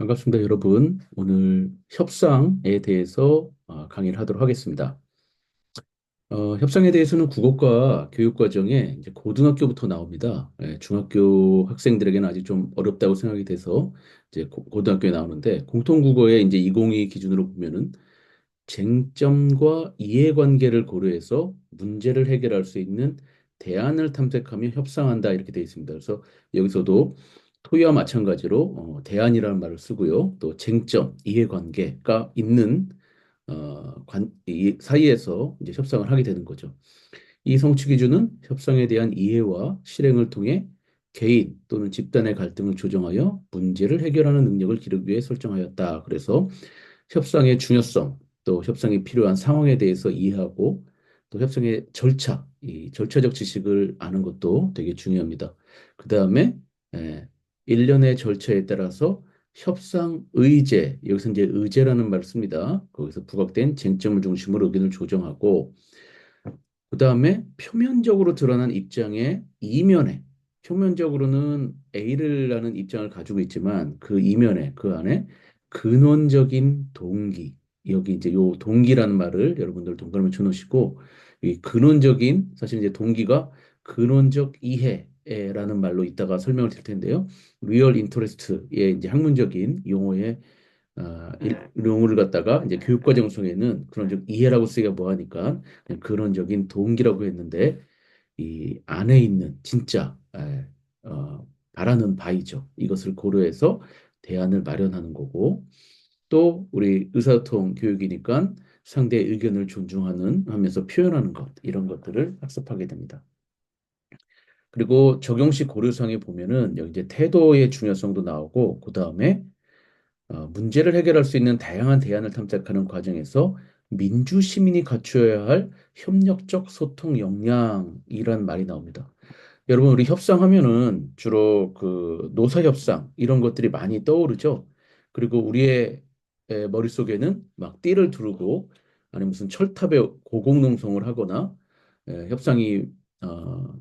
반갑습니다, 여러분. 오늘 협상에 대해서 강의를 하도록 하겠습니다. 협상에 대해서는 국어과 교육 과정에 이제 고등학교부터 나옵니다. 중학교 학생들에게는 아직 좀 어렵다고 생각이 돼서 이제 고등학교에 나오는데 공통국어의 이제 2022 기준으로 보면은 쟁점과 이해관계를 고려해서 문제를 해결할 수 있는 대안을 탐색하며 협상한다 이렇게 되어 있습니다. 그래서 여기서도 토의와 마찬가지로 대안이라는 말을 쓰고요. 또 쟁점, 이해관계가 있는 이 사이에서 이제 협상을 하게 되는 거죠. 이 성취 기준은 협상에 대한 이해와 실행을 통해 개인 또는 집단의 갈등을 조정하여 문제를 해결하는 능력을 기르기 위해 설정하였다. 그래서 협상의 중요성, 또 협상이 필요한 상황에 대해서 이해하고 또 협상의 절차, 이 절차적 지식을 아는 것도 되게 중요합니다. 그 다음에 일련의 절차에 따라서 협상 의제, 여기서 이제 의제라는 말을 씁니다. 거기서 부각된 쟁점을 중심으로 의견을 조정하고 그 다음에 표면적으로 드러난 입장의 이면에 표면적으로는 A를 하는 입장을 가지고 있지만 그 이면에 그 안에 근원적인 동기 여기 이제 요 동기라는 말을 여러분들 동그라미 쳐놓으시고 이 근원적인 사실 이제 동기가 근원적 이해라는 말로 이따가 설명을 드릴 텐데요. Real Interest의 이제 학문적인 용어의 용어를 갖다가 이제 교육과정 속에는 그런 좀 이해라고 쓰기가 뭐하니까 그냥 근원적인 동기라고 했는데 이 안에 있는 진짜 바라는 바이죠. 이것을 고려해서 대안을 마련하는 거고 또 우리 의사소통 교육이니까 상대의 의견을 존중하는 하면서 표현하는 것 이런 것들을 학습하게 됩니다. 그리고 적용식 고려사항에 보면은 여기 이제 태도의 중요성도 나오고 그 다음에 문제를 해결할 수 있는 다양한 대안을 탐색하는 과정에서 민주 시민이 갖추어야 할 협력적 소통 역량이란 말이 나옵니다. 여러분, 우리 협상하면은 주로 그 노사 협상 이런 것들이 많이 떠오르죠. 그리고 우리의 머릿속에는 막 띠를 두르고 아니면 무슨 철탑에 고공농성을 하거나 협상이 어,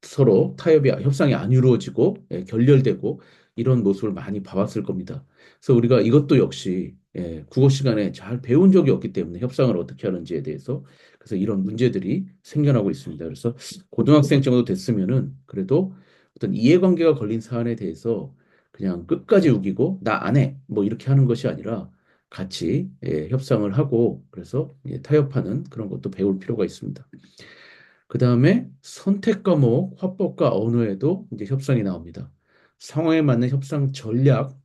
서로 협상이 안 이루어지고 결렬되고 이런 모습을 많이 봐왔을 겁니다. 그래서 우리가 이것도 역시 국어 시간에 잘 배운 적이 없기 때문에 협상을 어떻게 하는지에 대해서 그래서 이런 문제들이 생겨나고 있습니다. 그래서 고등학생 정도 됐으면은 그래도 어떤 이해관계가 걸린 사안에 대해서 그냥 끝까지 우기고 나 안 해. 뭐 이렇게 하는 것이 아니라 같이 협상을 하고 그래서 타협하는 그런 것도 배울 필요가 있습니다. 그 다음에 선택 과목, 화법과 언어에도 이제 협상이 나옵니다. 상황에 맞는 협상 전략,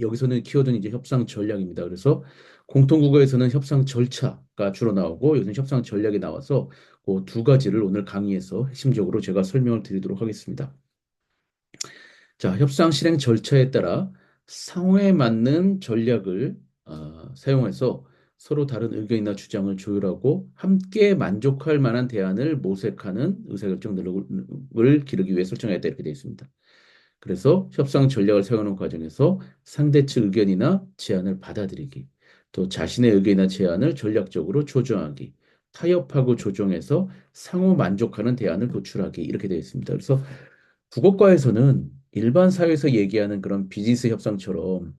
여기서는 키워드는 이제 협상 전략입니다. 그래서 공통국어에서는 협상 절차가 주로 나오고 요즘 협상 전략이 나와서 그 두 가지를 오늘 강의에서 핵심적으로 제가 설명을 드리도록 하겠습니다. 자, 협상 실행 절차에 따라 상황에 맞는 전략을 사용해서 서로 다른 의견이나 주장을 조율하고 함께 만족할 만한 대안을 모색하는 의사결정 능력을 기르기 위해 설정하였다 이렇게 되어 있습니다. 그래서 협상 전략을 세우는 과정에서 상대 측 의견이나 제안을 받아들이기, 또 자신의 의견이나 제안을 전략적으로 조정하기, 타협하고 조정해서 상호 만족하는 대안을 도출하기 이렇게 되어 있습니다. 그래서 국어과에서는 일반 사회에서 얘기하는 그런 비즈니스 협상처럼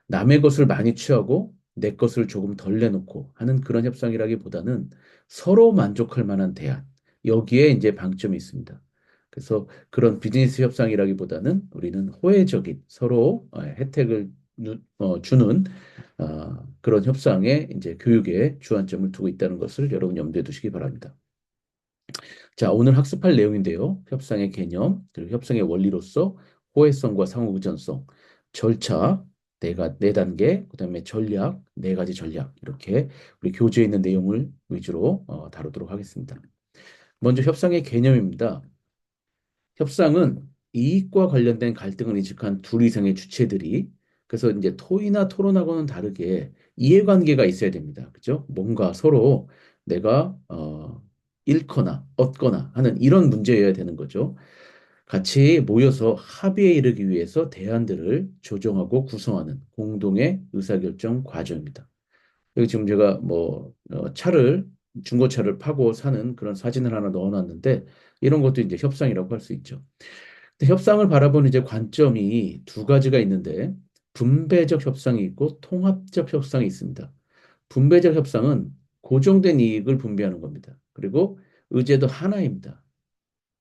남의 것을 많이 취하고 내 것을 조금 덜 내놓고 하는 그런 협상이라기보다는 서로 만족할 만한 대안. 여기에 이제 방점이 있습니다. 그래서 그런 비즈니스 협상이라기보다는 우리는 호혜적인 서로 혜택을 주는 그런 협상에 이제 교육에 주안점을 두고 있다는 것을 여러분 염두에 두시기 바랍니다. 자, 오늘 학습할 내용인데요. 협상의 개념, 그리고 협상의 원리로서 호혜성과 상호 의존성, 절차, 네 단계, 그다음에 전략, 네 가지 전략, 이렇게 우리 교재에 있는 내용을 위주로 다루도록 하겠습니다. 먼저 협상의 개념입니다. 협상은 이익과 관련된 갈등을 인식한 둘 이상의 주체들이 그래서 이제 토의나 토론하고는 다르게 이해관계가 있어야 됩니다. 그죠? 뭔가 서로 내가 잃거나 얻거나 하는 이런 문제여야 되는 거죠. 같이 모여서 합의에 이르기 위해서 대안들을 조정하고 구성하는 공동의 의사결정 과정입니다. 여기 지금 제가 뭐 중고차를 파고 사는 그런 사진을 하나 넣어놨는데 이런 것도 이제 협상이라고 할 수 있죠. 근데 협상을 바라보는 이제 관점이 두 가지가 있는데 분배적 협상이 있고 통합적 협상이 있습니다. 분배적 협상은 고정된 이익을 분배하는 겁니다. 그리고 의제도 하나입니다.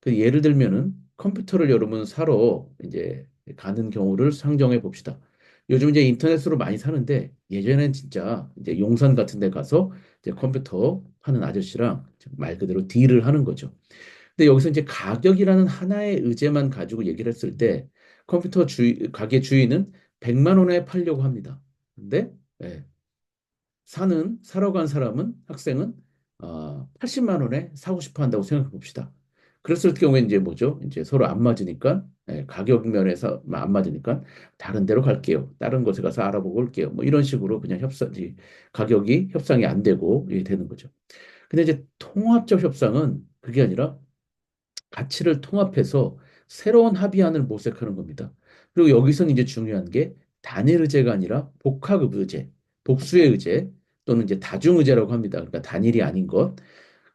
그 예를 들면은 컴퓨터를 여러분 사러 이제 가는 경우를 상정해 봅시다. 요즘 이제 인터넷으로 많이 사는데 예전엔 진짜 이제 용산 같은 데 가서 이제 컴퓨터 파는 아저씨랑 말 그대로 딜을 하는 거죠. 근데 여기서 이제 가격이라는 하나의 의제만 가지고 얘기를 했을 때 가게 주인은 100만 원에 팔려고 합니다. 근데 예, 사러 간 사람은 학생은 80만 원에 사고 싶어 한다고 생각해 봅시다. 그랬을 경우에 이제 뭐죠? 이제 서로 안 맞으니까 가격 면에서 안 맞으니까 다른 데로 갈게요. 다른 곳에 가서 알아보고 올게요. 뭐 이런 식으로 그냥 가격이 협상이 안 되고 이게 되는 거죠. 근데 이제 통합적 협상은 그게 아니라 가치를 통합해서 새로운 합의안을 모색하는 겁니다. 그리고 여기서는 이제 중요한 게 단일 의제가 아니라 복합 의제, 복수의 의제 또는 이제 다중 의제라고 합니다. 그러니까 단일이 아닌 것.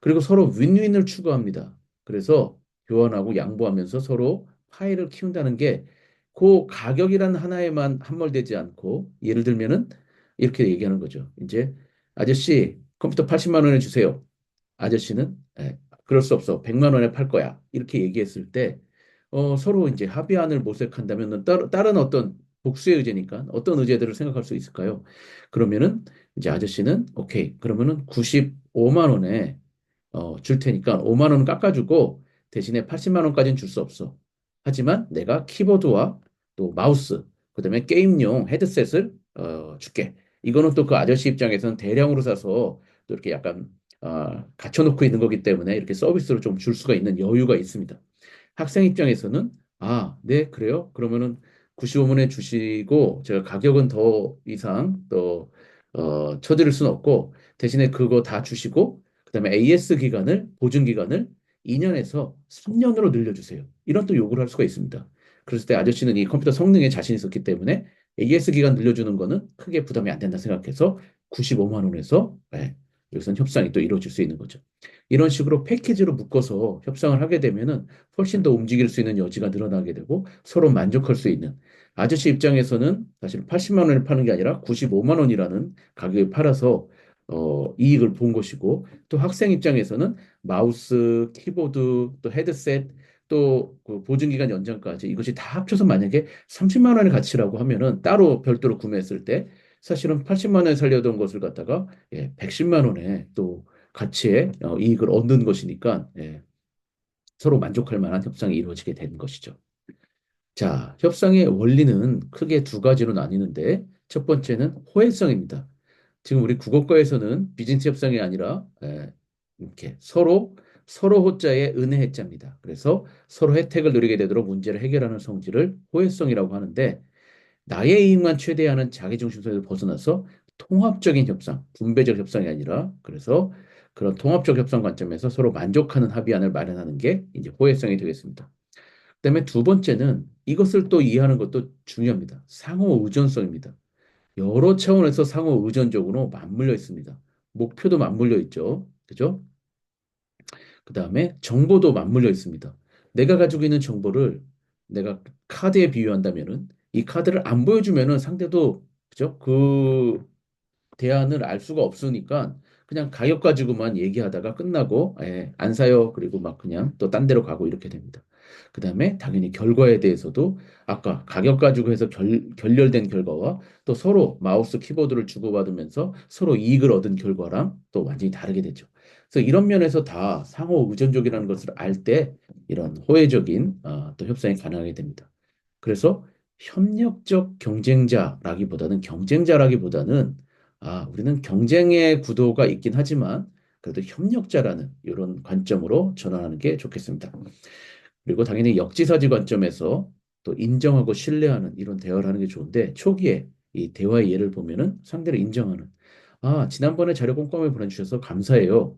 그리고 서로 윈윈을 추구합니다. 그래서 교환하고 양보하면서 서로 파이를 키운다는 게 그 가격이란 하나에만 함몰되지 않고 예를 들면은 이렇게 얘기하는 거죠. 이제 아저씨 컴퓨터 80만 원에 주세요. 아저씨는 그럴 수 없어. 100만 원에 팔 거야. 이렇게 얘기했을 때 서로 이제 합의안을 모색한다면 다른 어떤 복수의 의제니까 어떤 의제들을 생각할 수 있을까요? 그러면은 이제 아저씨는 오케이. 그러면은 95만 원에 줄 테니까 5만 원 깎아주고 대신에 80만 원까지는 줄 수 없어. 하지만 내가 키보드와 또 마우스, 그다음에 게임용 헤드셋을 줄게. 이거는 또 그 아저씨 입장에서는 대량으로 사서 또 이렇게 약간 갖춰놓고 있는 거기 때문에 이렇게 서비스로 좀 줄 수가 있는 여유가 있습니다. 학생 입장에서는 네, 그래요? 그러면은 95원에 주시고 제가 가격은 더 이상 또 쳐드릴 수는 없고 대신에 그거 다 주시고 그다음에 AS 기간을 보증 기간을 2년에서 3년으로 늘려주세요. 이런 또 요구를 할 수가 있습니다. 그랬을 때 아저씨는 이 컴퓨터 성능에 자신이 있었기 때문에 AS 기간 늘려주는 거는 크게 부담이 안 된다 생각해서 95만 원에서 여기서는 협상이 또 이루어질 수 있는 거죠. 이런 식으로 패키지로 묶어서 협상을 하게 되면은 훨씬 더 움직일 수 있는 여지가 늘어나게 되고 서로 만족할 수 있는 아저씨 입장에서는 사실 80만 원에 파는 게 아니라 95만 원이라는 가격에 팔아서 이익을 본 것이고 또 학생 입장에서는 마우스, 키보드, 또 헤드셋, 또그 보증기간 연장까지 이것이 다 합쳐서 만약에 30만 원의 가치라고 하면은 따로 별도로 구매했을 때 사실은 80만 원에 살려던 것을 갖다가 110만 원에 또 가치의 이익을 얻는 것이니까 서로 만족할 만한 협상이 이루어지게 되는 것이죠. 자, 협상의 원리는 크게 두 가지로 나뉘는데 첫 번째는 호혜성입니다. 지금 우리 국어과에서는 비즈니스 협상이 아니라 이렇게 서로 호자의 은혜 해자입니다. 그래서 서로 혜택을 누리게 되도록 문제를 해결하는 성질을 호혜성이라고 하는데 나의 이익만 최대화하는 자기중심성에서 벗어나서 통합적인 협상, 분배적 협상이 아니라 그래서 그런 통합적 협상 관점에서 서로 만족하는 합의안을 마련하는 게 이제 호혜성이 되겠습니다. 그다음에 두 번째는 이것을 또 이해하는 것도 중요합니다. 상호 의존성입니다. 여러 차원에서 상호 의존적으로 맞물려 있습니다. 목표도 맞물려 있죠. 그죠? 그다음에 정보도 맞물려 있습니다. 내가 가지고 있는 정보를 내가 카드에 비유한다면은 이 카드를 안 보여주면은 상대도 그죠? 그 대안을 알 수가 없으니까 그냥 가격 가지고만 얘기하다가 끝나고 안 사요. 그리고 막 그냥 또 딴 데로 가고 이렇게 됩니다. 그다음에 당연히 결과에 대해서도 아까 가격 가지고 해서 결렬된 결과와 또 서로 마우스 키보드를 주고받으면서 서로 이익을 얻은 결과랑 또 완전히 다르게 되죠. 그래서 이런 면에서 다 상호 의존적이라는 것을 알 때 이런 호혜적인 또 협상이 가능하게 됩니다. 그래서 협력적 경쟁자라기보다는 우리는 경쟁의 구도가 있긴 하지만 그래도 협력자라는 이런 관점으로 전환하는 게 좋겠습니다. 그리고 당연히 역지사지 관점에서 또 인정하고 신뢰하는 이런 대화를 하는 게 좋은데 초기에 이 대화의 예를 보면은 상대를 인정하는 지난번에 자료 꼼꼼히 보내주셔서 감사해요.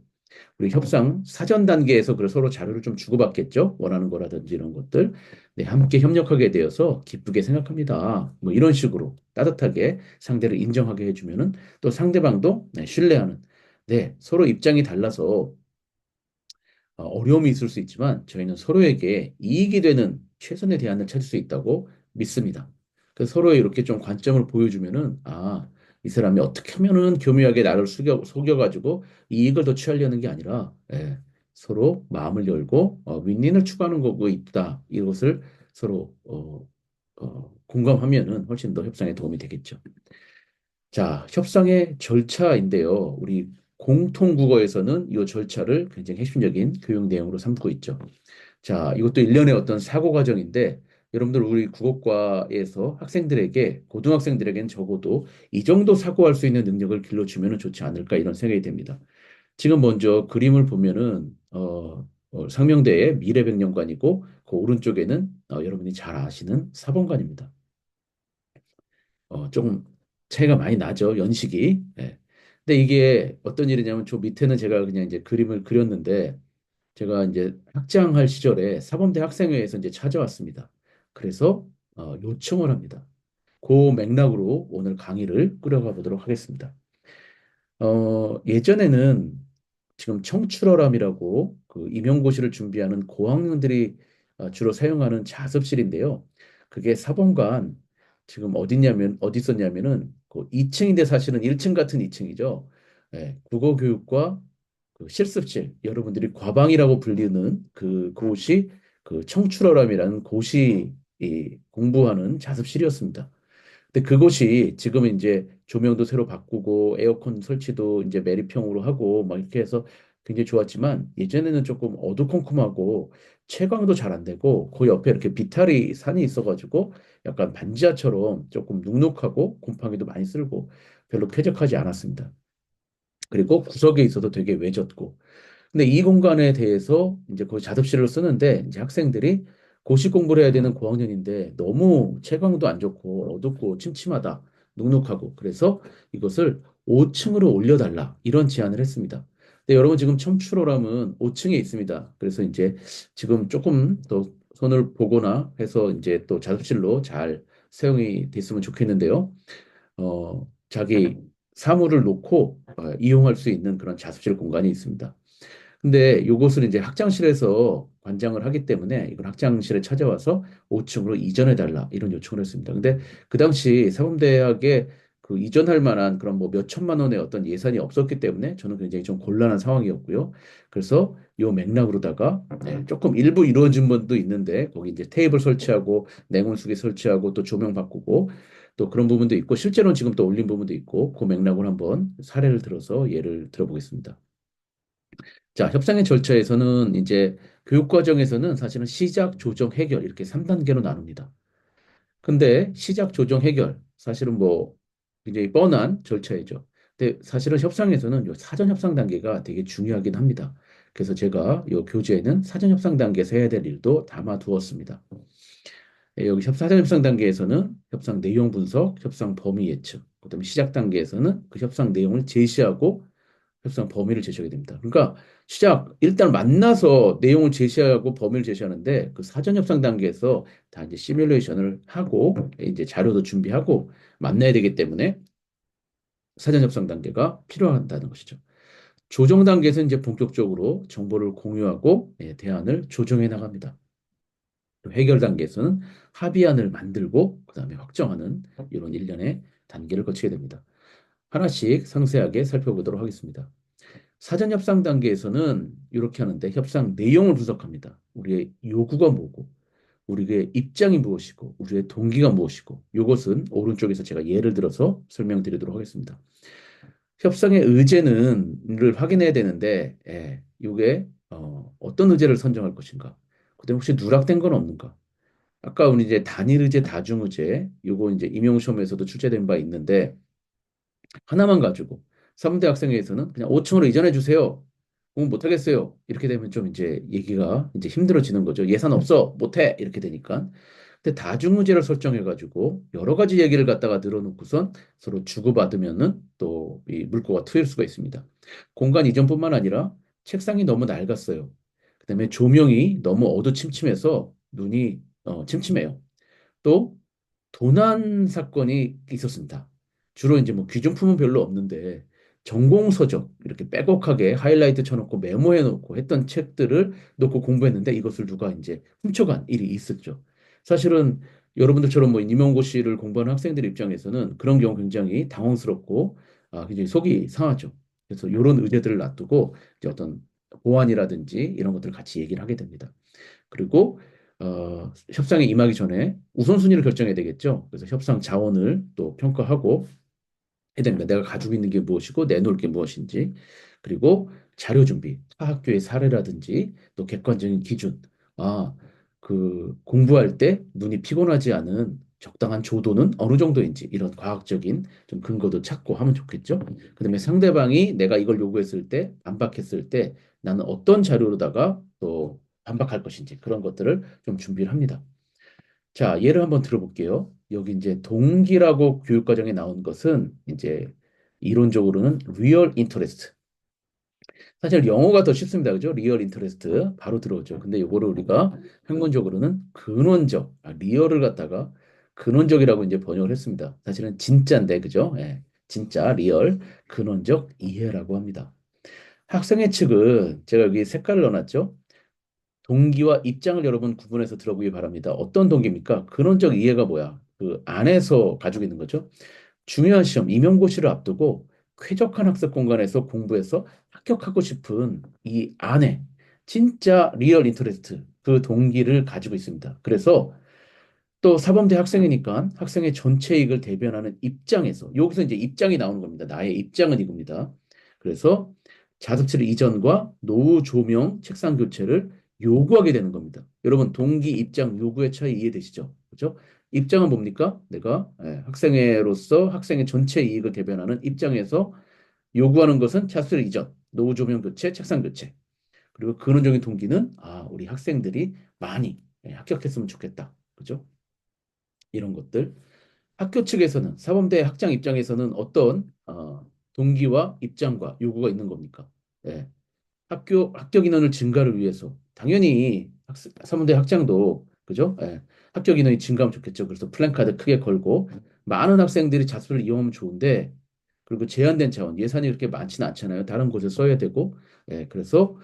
우리 협상 사전 단계에서 그 서로 자료를 좀 주고받겠죠. 원하는 거라든지 이런 것들. 네, 함께 협력하게 되어서 기쁘게 생각합니다. 뭐 이런 식으로 따뜻하게 상대를 인정하게 해주면은 또 상대방도 신뢰하는. 네, 서로 입장이 달라서 어려움이 있을 수 있지만 저희는 서로에게 이익이 되는 최선의 대안을 찾을 수 있다고 믿습니다. 그래서 서로의 이렇게 좀 관점을 보여주면은 이 사람이 어떻게 하면은 교묘하게 나를 속여가지고 이익을 더 취하려는 게 아니라 서로 마음을 열고 윈윈을 추구하는 거고 있다. 이것을 서로 공감하면은 훨씬 더 협상에 도움이 되겠죠. 자, 협상의 절차인데요. 우리 공통국어에서는 이 절차를 굉장히 핵심적인 교육 내용으로 삼고 있죠. 자, 이것도 일련의 어떤 사고 과정인데, 여러분들 우리 국어과에서 학생들에게, 고등학생들에게는 적어도 이 정도 사고할 수 있는 능력을 길러주면 좋지 않을까 이런 생각이 됩니다. 지금 먼저 그림을 보면은, 상명대의 미래백년관이고, 그 오른쪽에는 여러분이 잘 아시는 사본관입니다. 조금 차이가 많이 나죠, 연식이. 예. 근데 이게 어떤 일이냐면 저 밑에는 제가 그냥 이제 그림을 그렸는데 제가 이제 학장할 시절에 사범대 학생회에서 이제 찾아왔습니다. 그래서 요청을 합니다. 그 맥락으로 오늘 강의를 꾸려가 보도록 하겠습니다. 예전에는 지금 청출어람이라고 그 임용고시를 준비하는 고학년들이 주로 사용하는 자습실인데요. 그게 사본관 지금 어디 있었냐면은 그 2층인데 사실은 1층 같은 2층이죠. 예, 국어교육과 그 실습실 여러분들이 과방이라고 불리는 그 곳이 그 청출어람이라는 곳이 이 공부하는 자습실이었습니다. 근데 그곳이 지금 이제 조명도 새로 바꾸고 에어컨 설치도 이제 매립형으로 하고 막 이렇게 해서 굉장히 좋았지만 예전에는 조금 어두컴컴하고 채광도 잘 안 되고 그 옆에 이렇게 비탈이 산이 있어가지고 약간 반지하처럼 조금 눅눅하고 곰팡이도 많이 쓸고 별로 쾌적하지 않았습니다. 그리고 구석에 있어도 되게 외졌고 근데 이 공간에 대해서 이제 거기 자습실을 쓰는데 이제 학생들이 고시 공부를 해야 되는 고학년인데 너무 채광도 안 좋고 어둡고 침침하다, 눅눅하고 그래서 이것을 5층으로 올려달라 이런 제안을 했습니다. 근데 여러분 지금 청출어람은 5층에 있습니다. 그래서 이제 지금 조금 더 손을 보거나 해서 이제 또 자습실로 잘 사용이 됐으면 좋겠는데요. 자기 사물을 놓고 이용할 수 있는 그런 자습실 공간이 있습니다. 근데 요것을 이제 학장실에서 관장을 하기 때문에 이걸 학장실에 찾아와서 5층으로 이전해 달라 이런 요청을 했습니다. 근데 그 당시 사범대학에 그 이전할 만한 그런 뭐 몇 천만 원의 어떤 예산이 없었기 때문에 저는 굉장히 좀 곤란한 상황이었고요. 그래서 요 맥락으로다가 조금 일부 이루어진 분도 있는데 거기 이제 테이블 설치하고 냉온수기 설치하고 또 조명 바꾸고 또 그런 부분도 있고 실제로는 지금 또 올린 부분도 있고 그 맥락을 한번 사례를 들어서 예를 들어보겠습니다. 자, 협상의 절차에서는 이제 교육 과정에서는 사실은 시작, 조정, 해결 이렇게 3단계로 나눕니다. 근데 시작, 조정, 해결 사실은 뭐 굉장히 뻔한 절차이죠. 근데 사실은 협상에서는 요 사전 협상 단계가 되게 중요하긴 합니다. 그래서 제가 요 교재에는 사전 협상 단계에서 해야 될 일도 담아 두었습니다. 여기 사전 협상 단계에서는 협상 내용 분석, 협상 범위 예측, 그다음에 시작 단계에서는 그 협상 내용을 제시하고 협상 범위를 제시하게 됩니다. 그러니까 일단 만나서 내용을 제시하고 범위를 제시하는데 그 사전 협상 단계에서 다 이제 시뮬레이션을 하고 이제 자료도 준비하고 만나야 되기 때문에 사전 협상 단계가 필요하다는 것이죠. 조정 단계에서 이제 본격적으로 정보를 공유하고 대안을 조정해 나갑니다. 해결 단계에서는 합의안을 만들고 그다음에 확정하는 이런 일련의 단계를 거치게 됩니다. 하나씩 상세하게 살펴보도록 하겠습니다. 사전 협상 단계에서는 이렇게 하는데 협상 내용을 분석합니다. 우리의 요구가 뭐고, 우리의 입장이 무엇이고, 우리의 동기가 무엇이고, 이것은 오른쪽에서 제가 예를 들어서 설명드리도록 하겠습니다. 협상의 의제는를 확인해야 되는데, 이게 어떤 의제를 선정할 것인가? 그다음에 혹시 누락된 건 없는가? 아까 우리 이제 단일 의제, 다중 의제, 요거 이제 임용 시험에서도 출제된 바 있는데 하나만 가지고 사문대 학생회에서는 그냥 5층으로 이전해 주세요. 공부 못 하겠어요. 이렇게 되면 좀 이제 얘기가 이제 힘들어지는 거죠. 예산 없어. 못 해. 이렇게 되니까. 근데 다중의제를 설정해 가지고 여러 가지 얘기를 갖다가 늘어놓고선 서로 주고받으면은 또 이 물꼬가 트일 수가 있습니다. 공간 이전뿐만 아니라 책상이 너무 낡았어요. 그다음에 조명이 너무 어두침침해서 눈이 침침해요. 또 도난 사건이 있었습니다. 주로 이제 뭐 귀중품은 별로 없는데 전공서적 이렇게 빼곡하게 하이라이트 쳐놓고 메모해 놓고 했던 책들을 놓고 공부했는데 이것을 누가 이제 훔쳐간 일이 있었죠. 사실은 여러분들처럼 뭐 임용고시를 공부하는 학생들 입장에서는 그런 경우 굉장히 당황스럽고 굉장히 속이 상하죠. 그래서 이런 의제들을 놔두고 이제 어떤 보완이라든지 이런 것들을 같이 얘기를 하게 됩니다. 그리고 협상에 임하기 전에 우선순위를 결정해야 되겠죠. 그래서 협상 자원을 또 평가하고 해야 됩니다. 내가 가지고 있는 게 무엇이고 내놓을 게 무엇인지, 그리고 자료 준비, 타 학교의 사례라든지 또 객관적인 기준. 아, 그 공부할 때 눈이 피곤하지 않은 적당한 조도는 어느 정도인지 이런 과학적인 좀 근거도 찾고 하면 좋겠죠. 그다음에 상대방이 내가 이걸 요구했을 때 반박했을 때 나는 어떤 자료로다가 또 반박할 것인지 그런 것들을 좀 준비를 합니다. 자, 예를 한번 들어볼게요. 여기 이제 동기라고 교육과정에 나온 것은 이제 이론적으로는 real interest. 사실 영어가 더 쉽습니다. 그죠? real interest. 바로 들어오죠. 근데 이거를 우리가 학문적으로는 근원적, 리얼을 갖다가 근원적이라고 이제 번역을 했습니다. 사실은 진짜인데, 그죠? 예, 진짜, 리얼, 근원적 이해라고 합니다. 학생의 측은 제가 여기 색깔을 넣어놨죠? 동기와 입장을 여러분 구분해서 들어보기 바랍니다. 어떤 동기입니까? 근원적 이해가 뭐야? 그 안에서 가지고 있는 거죠. 중요한 시험, 임용고시를 앞두고 쾌적한 학습 공간에서 공부해서 합격하고 싶은 이 안에 진짜 리얼 인터레스트, 그 동기를 가지고 있습니다. 그래서 또 사범대 학생이니까 학생의 전체 이익을 대변하는 입장에서 여기서 이제 입장이 나오는 겁니다. 나의 입장은 이겁니다. 그래서 자습실 이전과 노후 조명 책상 교체를 요구하게 되는 겁니다. 여러분 동기 입장 요구의 차이 이해되시죠? 그렇죠? 입장은 뭡니까? 내가 학생회로서 학생의 전체 이익을 대변하는 입장에서 요구하는 것은 자습실 이전, 노후 조명 교체, 책상 교체. 그리고 근원적인 동기는 우리 학생들이 많이 합격했으면 좋겠다. 그죠? 이런 것들. 학교 측에서는 사범대 학장 입장에서는 어떤 동기와 입장과 요구가 있는 겁니까? 예. 학교 합격 인원을 증가를 위해서 당연히 사범대 학장도 그죠? 예. 합격 인원이 증가하면 좋겠죠. 그래서 플랜카드 크게 걸고 많은 학생들이 자습을 이용하면 좋은데 그리고 제한된 자원 예산이 그렇게 많지는 않잖아요. 다른 곳에 써야 되고 그래서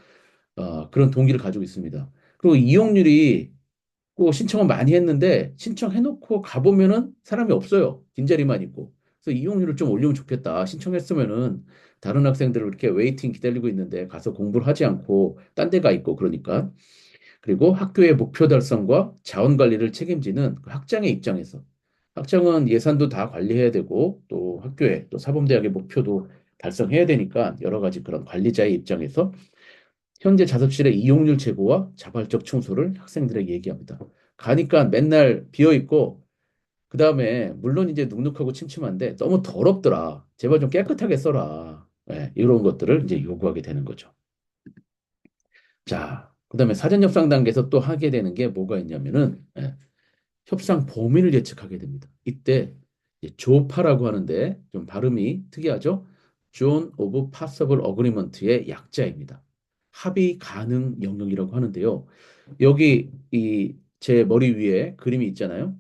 그런 동기를 가지고 있습니다. 그리고 이용률이 그 신청은 많이 했는데 신청해놓고 가보면은 사람이 없어요. 빈자리만 있고. 그래서 이용률을 좀 올리면 좋겠다. 신청했으면은 다른 학생들을 이렇게 웨이팅 기다리고 있는데 가서 공부를 하지 않고 딴 데 가 있고 그러니까. 그리고 학교의 목표 달성과 자원 관리를 책임지는 그 학장의 입장에서 학장은 예산도 다 관리해야 되고 또 학교의 또 사범대학의 목표도 달성해야 되니까 여러 가지 그런 관리자의 입장에서 현재 자습실의 이용률 제고와 자발적 청소를 학생들에게 얘기합니다. 가니까 맨날 비어 있고 그다음에 물론 이제 눅눅하고 침침한데 너무 더럽더라. 제발 좀 깨끗하게 써라. 이런 것들을 이제 요구하게 되는 거죠. 자, 그다음에 사전 협상 단계에서 또 하게 되는 게 뭐가 있냐면은 협상 범위를 예측하게 됩니다. 이때 이제 조파라고 하는데 좀 발음이 특이하죠? Zone of Possible Agreement의 약자입니다. 합의 가능 영역이라고 하는데요. 여기 이 제 머리 위에 그림이 있잖아요.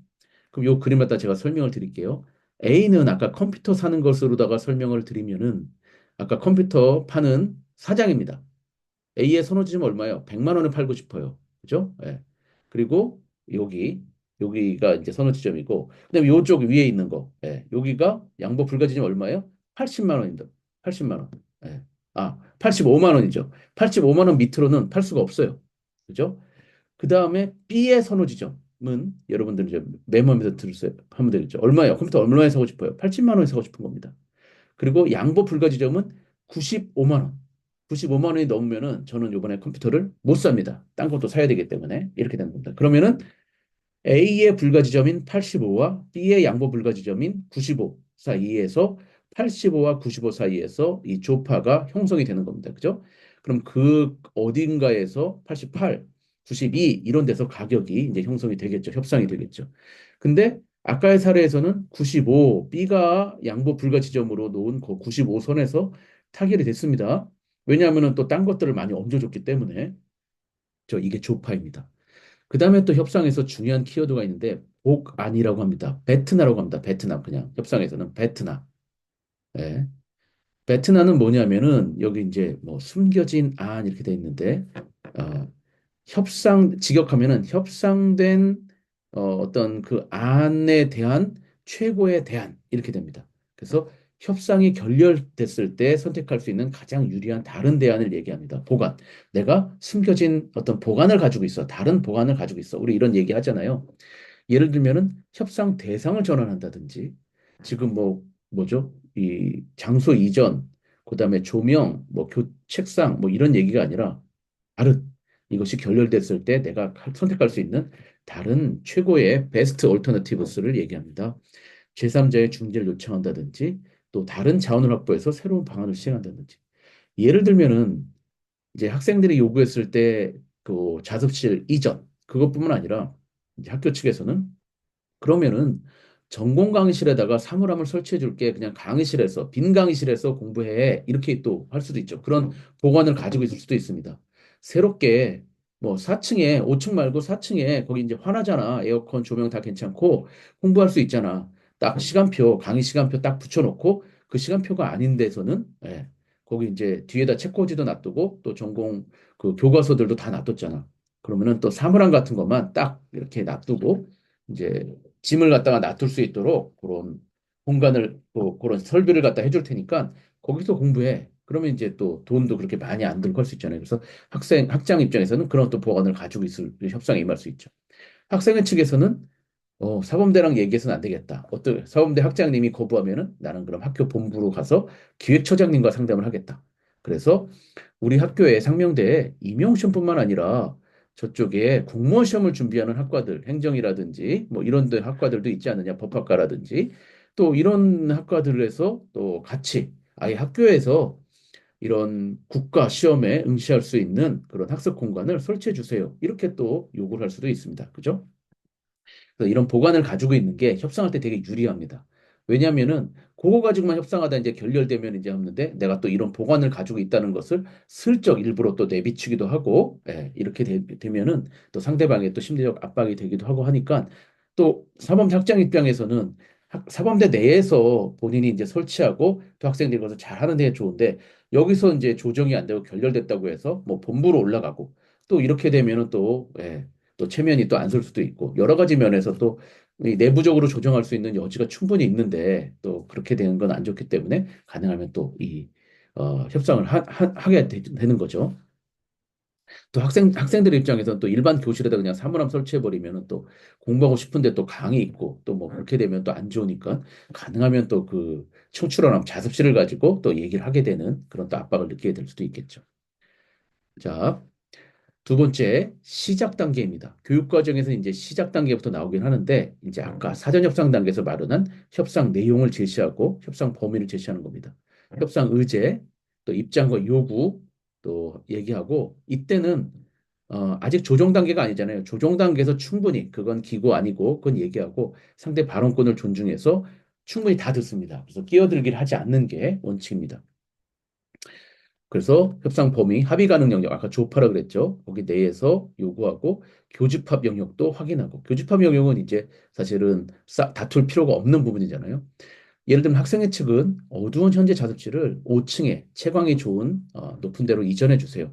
그럼 요 그림 갖다 제가 설명을 드릴게요. A는 아까 컴퓨터 사는 것으로다가 설명을 드리면은 아까 컴퓨터 파는 사장입니다. A의 선호지점 얼마예요? 100만 원에 팔고 싶어요. 그죠? 예. 그리고 여기 여기가 이제 선호지점이고 그다음에 요쪽 위에 있는 거. 여기가 양보 불가지점 얼마예요? 80만 원입니다. 80만 원. 85만 원이죠. 85만 원 밑으로는 팔 수가 없어요. 그죠? 그다음에 B의 선호지점은 여러분들 이제 메모하면서 들으세요. 하면 되겠죠. 얼마예요? 컴퓨터 얼마에 사고 싶어요? 80만 원에 사고 싶은 겁니다. 그리고 양보 불가 지점은 95만 원. 95만 원이 넘으면은 저는 이번에 컴퓨터를 못 삽니다. 딴 것도 사야 되기 때문에 이렇게 되는 겁니다. 그러면은 A의 불가 지점인 85와 B의 양보 불가 지점인 95 사이에서 85와 95 사이에서 이 조파가 형성이 되는 겁니다. 그죠? 그럼 그 어딘가에서 88, 92 이런 데서 가격이 이제 형성이 되겠죠. 협상이 되겠죠. 근데 아까의 사례에서는 95, B가 양보 불가 지점으로 놓은 그 95선에서 타결이 됐습니다. 왜냐하면은 또 딴 것들을 많이 얹어줬기 때문에 이게 조파입니다. 그 다음에 또 협상에서 중요한 키워드가 있는데 복안이라고 합니다. 베트나라고 합니다. 베트남 그냥 협상에서는 베트남. 예. 베트남은 뭐냐면은 여기 이제 뭐 숨겨진 안 이렇게 돼 있는데 어, 직역하면은 협상된 어떤 그 안에 대한 최고의 대안 이렇게 됩니다. 그래서 협상이 결렬됐을 때 선택할 수 있는 가장 유리한 다른 대안을 얘기합니다. 보관. 내가 숨겨진 어떤 보관을 가지고 있어. 다른 보관을 가지고 있어. 우리 이런 얘기 하잖아요. 예를 들면은 협상 대상을 전환한다든지 지금 뭐죠? 이 장소 이전, 그다음에 조명, 책상 뭐 이런 얘기가 아니라 다른 이것이 결렬됐을 때 내가 선택할 수 있는 다른 최고의 베스트 얼터너티브스를 얘기합니다. 제3자의 중재를 요청한다든지 또 다른 자원을 확보해서 새로운 방안을 시행한다든지 예를 들면은 이제 학생들이 요구했을 때 그 자습실 이전 그것뿐만 아니라 이제 학교 측에서는 그러면은 전공 강의실에다가 사물함을 설치해 줄게. 그냥 강의실에서, 빈 강의실에서 공부해. 이렇게 또 할 수도 있죠. 그런 보관을 가지고 있을 수도 있습니다. 새롭게 뭐 4층에, 5층 말고 4층에 거기 이제 환하잖아. 에어컨 조명 다 괜찮고 공부할 수 있잖아. 딱 시간표, 강의 시간표 딱 붙여놓고 그 시간표가 아닌 데서는 거기 이제 뒤에다 책꽂이도 놔두고 또 전공 그 교과서들도 다 놔뒀잖아. 그러면은 또 사물함 같은 것만 딱 이렇게 놔두고 이제 짐을 갖다가 놔둘 수 있도록 그런 공간을 그런 설비를 갖다 해줄 테니까 거기서 공부해. 그러면 이제 또 돈도 그렇게 많이 안 들고 할 수 있잖아요. 그래서 학장 입장에서는 그런 또 보완을 가지고 있을 협상에 임할 수 있죠. 학생 측에서는 사범대랑 얘기해서는 안 되겠다. 어떤 사범대 학장님이 거부하면은 나는 그럼 학교 본부로 가서 기획처장님과 상담을 하겠다. 그래서 우리 학교에 상명대에 임용시험뿐만 아니라 저쪽에 공무원 시험을 준비하는 학과들, 행정이라든지 뭐 이런 데 학과들도 있지 않느냐, 법학과라든지 또 이런 학과들에서 또 같이 아예 학교에서 이런 국가 시험에 응시할 수 있는 그런 학습 공간을 설치해 주세요. 이렇게 또 요구를 할 수도 있습니다. 그죠? 그래서 이런 보관을 가지고 있는 게 협상할 때 되게 유리합니다. 왜냐하면은 그거 가지고만 협상하다 이제 결렬되면 이제 없는데 내가 또 이런 보관을 가지고 있다는 것을 슬쩍 일부러 또 내비치기도 하고 이렇게 되면은 또 상대방의 또 심리적 압박이 되기도 하고 하니까 또 사범대 학장 입장에서는 사범대 내에서 본인이 이제 설치하고 또 학생들이 거기서 잘하는 데 좋은데 여기서 이제 조정이 안 되고 결렬됐다고 해서 뭐 본부로 올라가고 또 이렇게 되면은 또 체면이 또 안 설 수도 있고 여러 가지 면에서 또 이 내부적으로 조정할 수 있는 여지가 충분히 있는데 또 그렇게 되는 건 안 좋기 때문에 가능하면 또 이 협상을 하게 되는 거죠. 또 학생들 입장에서는 또 일반 교실에다 그냥 사물함 설치해 버리면은 또 공부하고 싶은데 또 강의 있고 또 뭐 그렇게 되면 또 안 좋으니까 가능하면 또 그 청출어람 자습실을 가지고 또 얘기를 하게 되는 그런 또 압박을 느끼게 될 수도 있겠죠. 자, 두 번째, 시작 단계입니다. 교육 과정에서 이제 시작 단계부터 나오긴 하는데, 이제 아까 사전 협상 단계에서 마련한 협상 내용을 제시하고 협상 범위를 제시하는 겁니다. 협상 의제, 또 입장과 요구, 또 얘기하고, 이때는 아직 조정 단계가 아니잖아요. 조정 단계에서 충분히 그건 기고 아니고 그건 얘기하고 상대 발언권을 존중해서 충분히 다 듣습니다. 그래서 끼어들기를 하지 않는 게 원칙입니다. 그래서 협상 범위, 합의 가능 영역, 아까 조파라 그랬죠. 거기 내에서 요구하고 교집합 영역도 확인하고 교집합 영역은 이제 사실은 다툴 필요가 없는 부분이잖아요. 예를 들면 학생회 측은 어두운 현재 자습실을 5층에 채광이 좋은 높은 데로 이전해 주세요.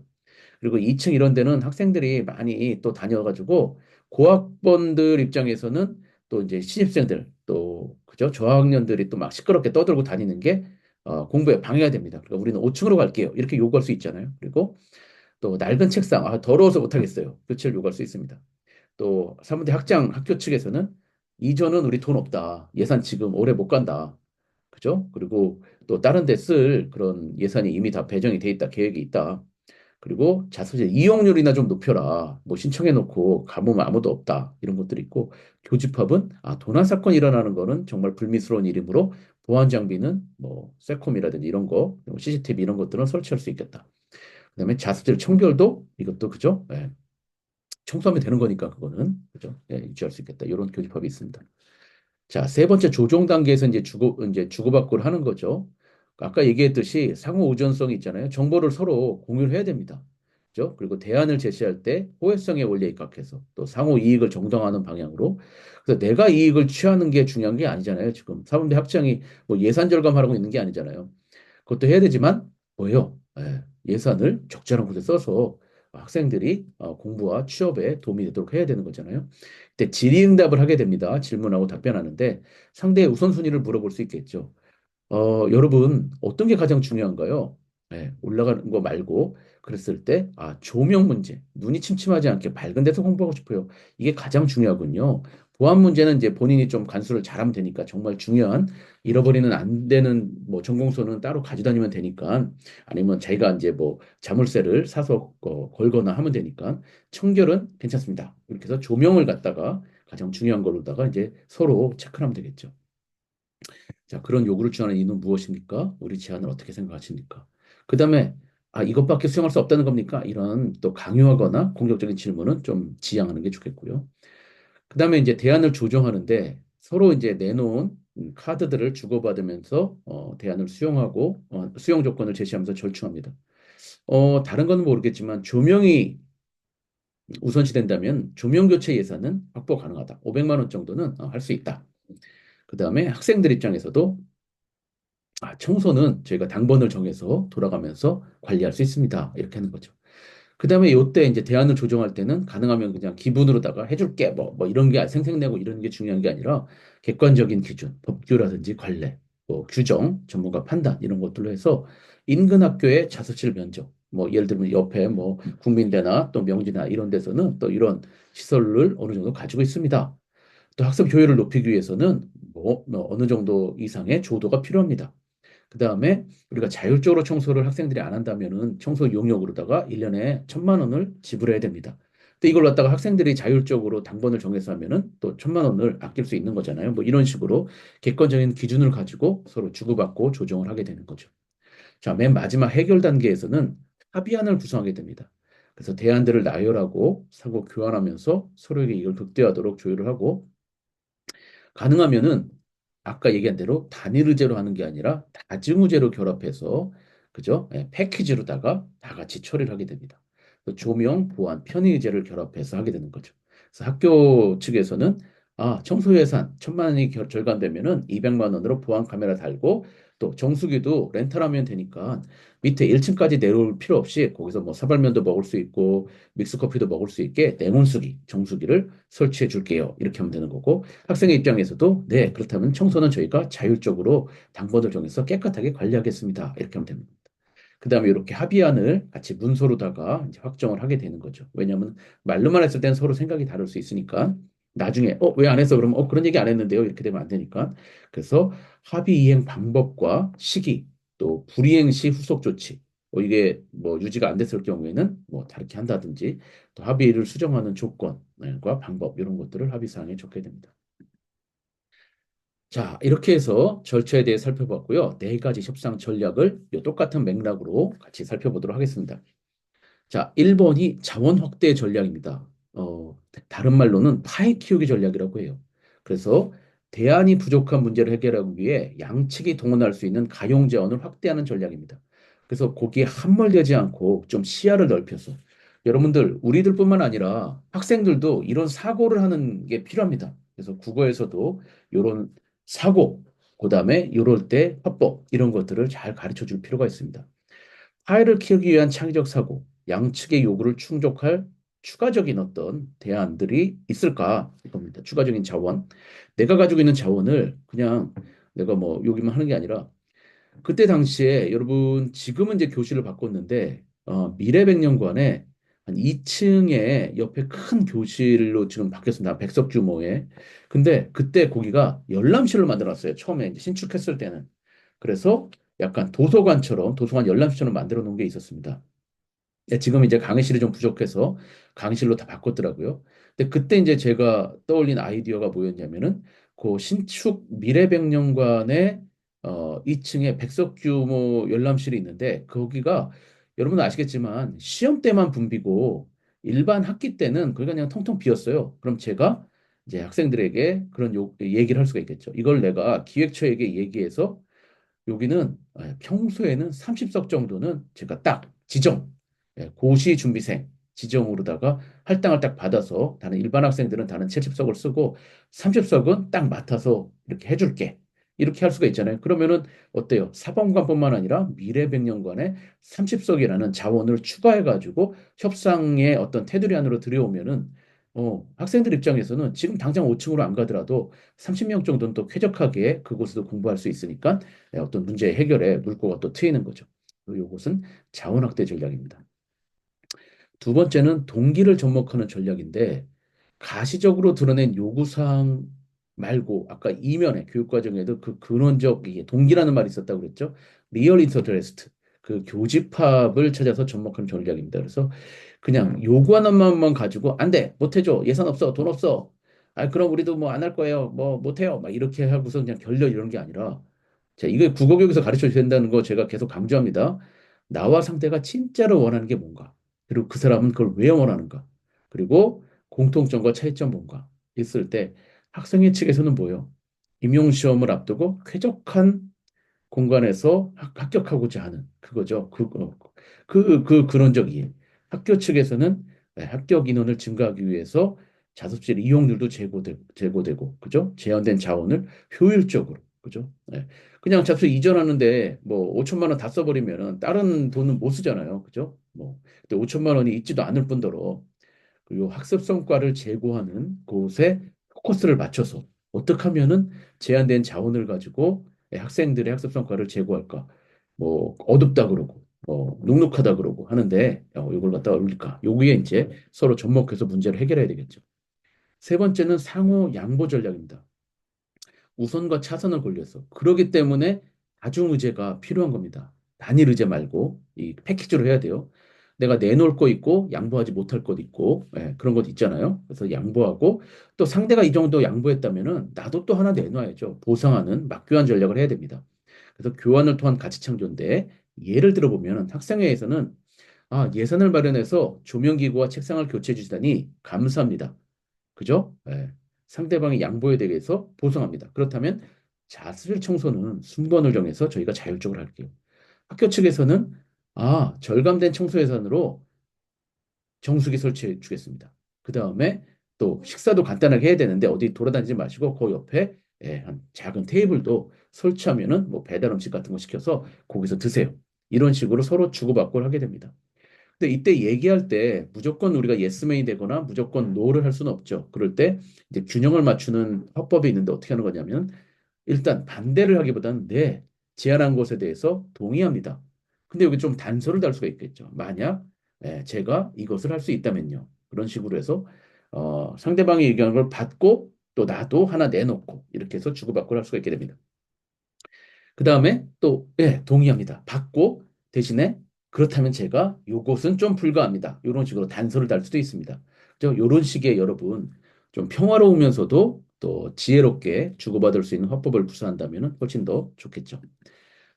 그리고 2층 이런 데는 학생들이 많이 또 다녀가지고 고학번들 입장에서는 또 이제 신입생들 또 그죠 저학년들이 또 막 시끄럽게 떠들고 다니는 게 공부에 방해가 됩니다. 그러니까 우리는 5층으로 갈게요. 이렇게 요구할 수 있잖아요. 그리고 또 낡은 책상 더러워서 못하겠어요. 교체를 요구할 수 있습니다. 또 사문대 학장 학교 측에서는 이전은 우리 돈 없다. 예산 지금 오래 못 간다. 그죠? 그리고 또 다른 데 쓸 그런 예산이 이미 다 배정이 돼 있다. 계획이 있다. 그리고 자소서 이용률이나 좀 높여라. 뭐 신청해놓고 가보면 아무도 없다. 이런 것들이 있고 교집합은 도난 사건 일어나는 거는 정말 불미스러운 일이므로 보안 장비는 뭐 세콤이라든지 이런 거, CCTV 이런 것들은 설치할 수 있겠다. 그다음에 자수들 청결도 이것도 그죠? 청소하면 되는 거니까 그거는 그죠? 유지할 수 있겠다. 이런 교집합이 있습니다. 자, 세 번째 조정 단계에서 이제 주고받고를 하는 거죠. 아까 얘기했듯이 상호 의존성이 있잖아요. 정보를 서로 공유를 해야 됩니다. 그죠? 그리고 대안을 제시할 때 호혜성의 원리에 입각해서 또 상호 이익을 정당화하는 방향으로. 그래서 내가 이익을 취하는 게 중요한 게 아니잖아요. 지금 사범대 학장이 뭐 예산 절감하라고 있는 게 아니잖아요. 그것도 해야 되지만 뭐예요? 예산을 적절한 곳에 써서 학생들이 공부와 취업에 도움이 되도록 해야 되는 거잖아요. 근데 질의응답을 하게 됩니다. 질문하고 답변하는데 상대의 우선순위를 물어볼 수 있겠죠. 여러분, 어떤 게 가장 중요한가요? 올라가는 거 말고, 그랬을 때, 조명 문제, 눈이 침침하지 않게 밝은 데서 공부하고 싶어요. 이게 가장 중요하군요. 보안 문제는 이제 본인이 좀 간수를 잘하면 되니까 정말 중요한, 잃어버리는 안 되는 뭐 전공서는 따로 가져다니면 되니까, 아니면 자기가 이제 뭐 자물쇠를 사서 걸거나 하면 되니까, 청결은 괜찮습니다. 이렇게 해서 조명을 갖다가 가장 중요한 걸로다가 이제 서로 체크를 하면 되겠죠. 자, 그런 요구를 추하는 이유는 무엇입니까? 우리 제안을 어떻게 생각하십니까? 그 다음에, 이것밖에 수용할 수 없다는 겁니까? 이런 또 강요하거나 공격적인 질문은 좀 지양하는 게 좋겠고요. 그 다음에 이제 대안을 조정하는데 서로 이제 내놓은 카드들을 주고받으면서 대안을 수용하고 수용 조건을 제시하면서 절충합니다. 다른 건 모르겠지만 조명이 우선시 된다면 조명 교체 예산은 확보 가능하다. 500만 원 정도는 할 수 있다. 그 다음에 학생들 입장에서도 청소는 저희가 당번을 정해서 돌아가면서 관리할 수 있습니다. 이렇게 하는 거죠. 그 다음에 요때 이제 대안을 조정할 때는 가능하면 그냥 기분으로다가 해줄게 뭐 이런 게 생색내고 이런 게 중요한 게 아니라 객관적인 기준, 법규라든지 관례, 뭐 규정, 전문가 판단 이런 것들로 해서 인근 학교의 자습실 면적, 뭐 예를 들면 옆에 뭐 국민대나 또 명지나 이런 데서는 또 이런 시설을 어느 정도 가지고 있습니다. 또 학습 효율을 높이기 위해서는 뭐 어느 정도 이상의 조도가 필요합니다. 그 다음에 우리가 자율적으로 청소를 학생들이 안 한다면은 청소 용역으로다가 1년에 1,000만 원을 지불해야 됩니다. 근데 이걸 갖다가 학생들이 자율적으로 당번을 정해서 하면은 또 1,000만 원을 아낄 수 있는 거잖아요. 뭐 이런 식으로 객관적인 기준을 가지고 서로 주고받고 조정을 하게 되는 거죠. 자, 맨 마지막 해결 단계에서는 합의안을 구성하게 됩니다. 그래서 대안들을 나열하고 사고 교환하면서 서로에게 이걸 극대화하도록 조율을 하고 가능하면은 아까 얘기한 대로 단일 의제로 하는 게 아니라 다중 의제로 결합해서 그죠? 패키지로다가 다 같이 처리를 하게 됩니다. 그 조명, 보안, 편의 의제를 결합해서 하게 되는 거죠. 그래서 학교 측에서는 청소 예산 1,000만 원이 절감되면은 200만 원으로 보안 카메라 달고 또 정수기도 렌탈하면 되니까 밑에 1층까지 내려올 필요 없이 거기서 뭐 사발면도 먹을 수 있고 믹스커피도 먹을 수 있게 냉온수기, 정수기를 설치해 줄게요. 이렇게 하면 되는 거고 학생의 입장에서도 네, 그렇다면 청소는 저희가 자율적으로 당번을 정해서 깨끗하게 관리하겠습니다. 이렇게 하면 됩니다. 그다음에 이렇게 합의안을 같이 문서로다가 이제 확정을 하게 되는 거죠. 왜냐하면 말로만 했을 땐 서로 생각이 다를 수 있으니까 나중에 왜 안 했어? 그러면 그런 얘기 안 했는데요. 이렇게 되면 안 되니까. 그래서 합의 이행 방법과 시기 또 불이행 시 후속 조치 이게 뭐 유지가 안 됐을 경우에는 뭐 다르게 한다든지 또 합의를 수정하는 조건과 방법 이런 것들을 합의 사항에 적게 됩니다. 자, 이렇게 해서 절차에 대해 살펴봤고요. 네 가지 협상 전략을 이 똑같은 맥락으로 같이 살펴보도록 하겠습니다. 자, 1번이 자원 확대 전략입니다. 다른 말로는 파이 키우기 전략이라고 해요. 그래서 대안이 부족한 문제를 해결하기 위해 양측이 동원할 수 있는 가용 자원을 확대하는 전략입니다. 그래서 거기에 함몰되지 않고 좀 시야를 넓혀서 여러분들, 우리들뿐만 아니라 학생들도 이런 사고를 하는 게 필요합니다. 그래서 국어에서도 이런 사고, 그다음에 이럴 때 화법 이런 것들을 잘 가르쳐 줄 필요가 있습니다. 파일을 키우기 위한 창의적 사고, 양측의 요구를 충족할 추가적인 어떤 대안들이 있을까? 이겁니다. 추가적인 자원. 내가 가지고 있는 자원을 그냥 내가 뭐 여기만 하는 게 아니라 그때 당시에 여러분 지금은 이제 교실을 바꿨는데 미래백년관에 한 2층에 옆에 큰 교실로 지금 바뀌었습니다. 100석 규모의. 근데 그때 거기가 열람실을 만들었어요. 처음에 이제 신축했을 때는. 그래서 약간 도서관처럼 도서관 열람실처럼 만들어 놓은 게 있었습니다. 지금 이제 강의실이 좀 부족해서 강의실로 다 바꿨더라고요. 근데 그때 이제 제가 떠올린 아이디어가 뭐였냐면은 그 신축 미래백년관의 2층에 백석 규모 열람실이 있는데 거기가 여러분 아시겠지만 시험 때만 붐비고 일반 학기 때는 거기가 그냥 텅텅 비었어요. 그럼 제가 이제 학생들에게 그런 얘기를 할 수가 있겠죠. 이걸 내가 기획처에게 얘기해서 여기는 평소에는 30석 정도는 제가 딱 지정, 고시 준비생 지정으로다가 할당을 딱 받아서 다른 일반 학생들은 다른 70석을 쓰고 30석은 딱 맡아서 이렇게 해줄게. 이렇게 할 수가 있잖아요. 그러면은 어때요? 사법관뿐만 아니라 미래백년관에 30석이라는 자원을 추가해가지고 협상의 어떤 테두리 안으로 들여오면은 학생들 입장에서는 지금 당장 5층으로 안 가더라도 30명 정도는 또 쾌적하게 그곳에서 공부할 수 있으니까 어떤 문제 해결에 물꼬가 또 트이는 거죠. 그리고 이것은 자원확대 전략입니다. 두 번째는 동기를 접목하는 전략인데 가시적으로 드러낸 요구사항 말고 아까 이면에 교육과정에도 그 근원적 이게 동기라는 말이 있었다고 그랬죠. 리얼 인터레스트 그 교집합을 찾아서 접목하는 전략입니다. 그래서 그냥 요구하는 마음만 가지고 안 돼, 못 해줘, 예산 없어, 돈 없어. 아 그럼 우리도 뭐 안 할 거예요, 뭐 못 해요, 막 이렇게 하고서 그냥 결렬 이런 게 아니라 자 이게 국어교육에서 가르쳐 줘야 된다는 거 제가 계속 강조합니다. 나와 상대가 진짜로 원하는 게 뭔가 그리고 그 사람은 그걸 왜 원하는가 그리고 공통점과 차이점 뭔가 있을 때 학생회 측에서는 뭐예요? 임용시험을 앞두고 쾌적한 공간에서 합격하고자 하는 그거죠. 그런 적이 학교 측에서는 합격 인원을 증가하기 위해서 자습실 이용률도 제고되고, 그죠? 제한된 자원을 효율적으로, 그죠? 네. 그냥 자습실 이전하는데 뭐 5천만 원 다 써버리면은 다른 돈은 못 쓰잖아요, 그죠? 뭐 근데 5천만 원이 있지도 않을 뿐더러 그리고 학습 성과를 제고하는 곳에 포커스를 맞춰서 어떻게 하면은 제한된 자원을 가지고 학생들의 학습 성과를 제고할까? 뭐 어둡다 그러고 눅눅하다 그러고 하는데 이걸 갖다가 올릴까? 요기에 이제 서로 접목해서 문제를 해결해야 되겠죠. 세 번째는 상호 양보 전략입니다. 우선과 차선을 걸려서 그러기 때문에 다중 의제가 필요한 겁니다. 단일 의제 말고 이 패키지로 해야 돼요. 내가 내놓을 거 있고 양보하지 못할 것 있고 그런 것 있잖아요. 그래서 양보하고 또 상대가 이 정도 양보했다면은 나도 또 하나 내놔야죠. 보상하는 맞교환 전략을 해야 됩니다. 그래서 교환을 통한 가치 창조인데 예를 들어 보면 학생회에서는 예산을 마련해서 조명기구와 책상을 교체해 주시다니 감사합니다. 그죠? 상대방의 양보에 대해서 보상합니다. 그렇다면 자습실 청소는 순번을 정해서 저희가 자율적으로 할게요. 학교 측에서는 절감된 청소 예산으로 정수기 설치해 주겠습니다. 그 다음에 또 식사도 간단하게 해야 되는데 어디 돌아다니지 마시고 그 옆에 한 작은 테이블도 설치하면은 뭐 배달 음식 같은 거 시켜서 거기서 드세요. 이런 식으로 서로 주고받고를 하게 됩니다. 근데 이때 얘기할 때 무조건 우리가 예스맨이 되거나 무조건 노를 할 수는 없죠. 그럴 때 이제 균형을 맞추는 화법이 있는데 어떻게 하는 거냐면 일단 반대를 하기보다는 네, 제안한 것에 대해서 동의합니다. 근데 여기 좀 단서를 달 수가 있겠죠. 만약 제가 이것을 할 수 있다면요. 그런 식으로 해서 상대방이 얘기하는 걸 받고 또 나도 하나 내놓고 이렇게 해서 주고받고 할 수가 있게 됩니다. 그 다음에 또, 동의합니다. 받고 대신에 그렇다면 제가 요것은 좀 불가합니다. 이런 식으로 단서를 달 수도 있습니다. 그죠? 이런 식의 여러분 좀 평화로우면서도 또 지혜롭게 주고받을 수 있는 화법을 구사한다면 훨씬 더 좋겠죠.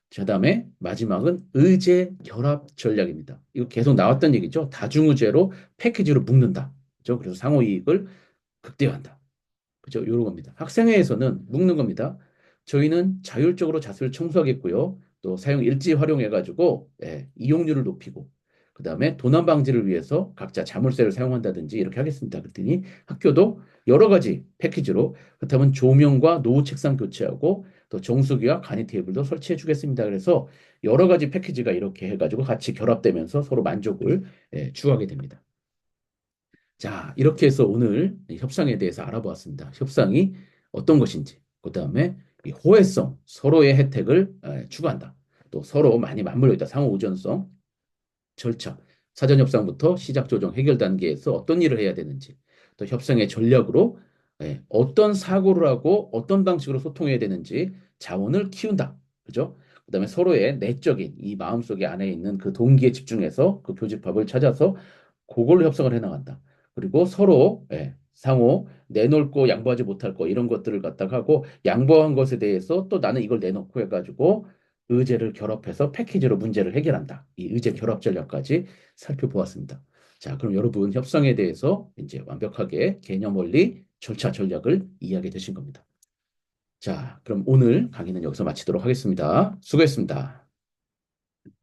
자, 다음에 마지막은 의제 결합 전략입니다. 이거 계속 나왔던 얘기죠. 다중의제로 패키지로 묶는다. 그죠? 그래서 상호 이익을 극대화한다. 그죠? 요런 겁니다. 학생회에서는 묶는 겁니다. 저희는 자율적으로 자수를 청소하겠고요. 또 사용 일지 활용해가지고 이용률을 높이고 그다음에 도난 방지를 위해서 각자 자물쇠를 사용한다든지 이렇게 하겠습니다. 그랬더니 학교도 여러 가지 패키지로 그렇다면 조명과 노후 책상 교체하고 또 정수기와 간이 테이블도 설치해 주겠습니다. 그래서 여러 가지 패키지가 이렇게 해가지고 같이 결합되면서 서로 만족을 추구하게 됩니다. 자, 이렇게 해서 오늘 협상에 대해서 알아보았습니다. 협상이 어떤 것인지, 그 다음에 이 호혜성, 서로의 혜택을 추구한다. 또 서로 많이 맞물려 있다. 상호 우전성, 절차, 사전 협상부터 시작 조정, 해결 단계에서 어떤 일을 해야 되는지, 또 협상의 전략으로 어떤 사고를 하고 어떤 방식으로 소통해야 되는지 자원을 키운다. 그죠? 그다음에 서로의 내적인 이 마음속에 안에 있는 그 동기에 집중해서 그 교집합을 찾아서 그걸로 협상을 해나간다. 그리고 서로 상호 내놓을 거 양보하지 못할 거 이런 것들을 갖다가 하고 양보한 것에 대해서 또 나는 이걸 내놓고 해가지고 의제를 결합해서 패키지로 문제를 해결한다. 이 의제 결합 전략까지 살펴보았습니다. 자, 그럼 여러분 협상에 대해서 이제 완벽하게 개념 원리, 절차 전략을 이해하게 되신 겁니다. 자, 그럼 오늘 강의는 여기서 마치도록 하겠습니다. 수고했습니다.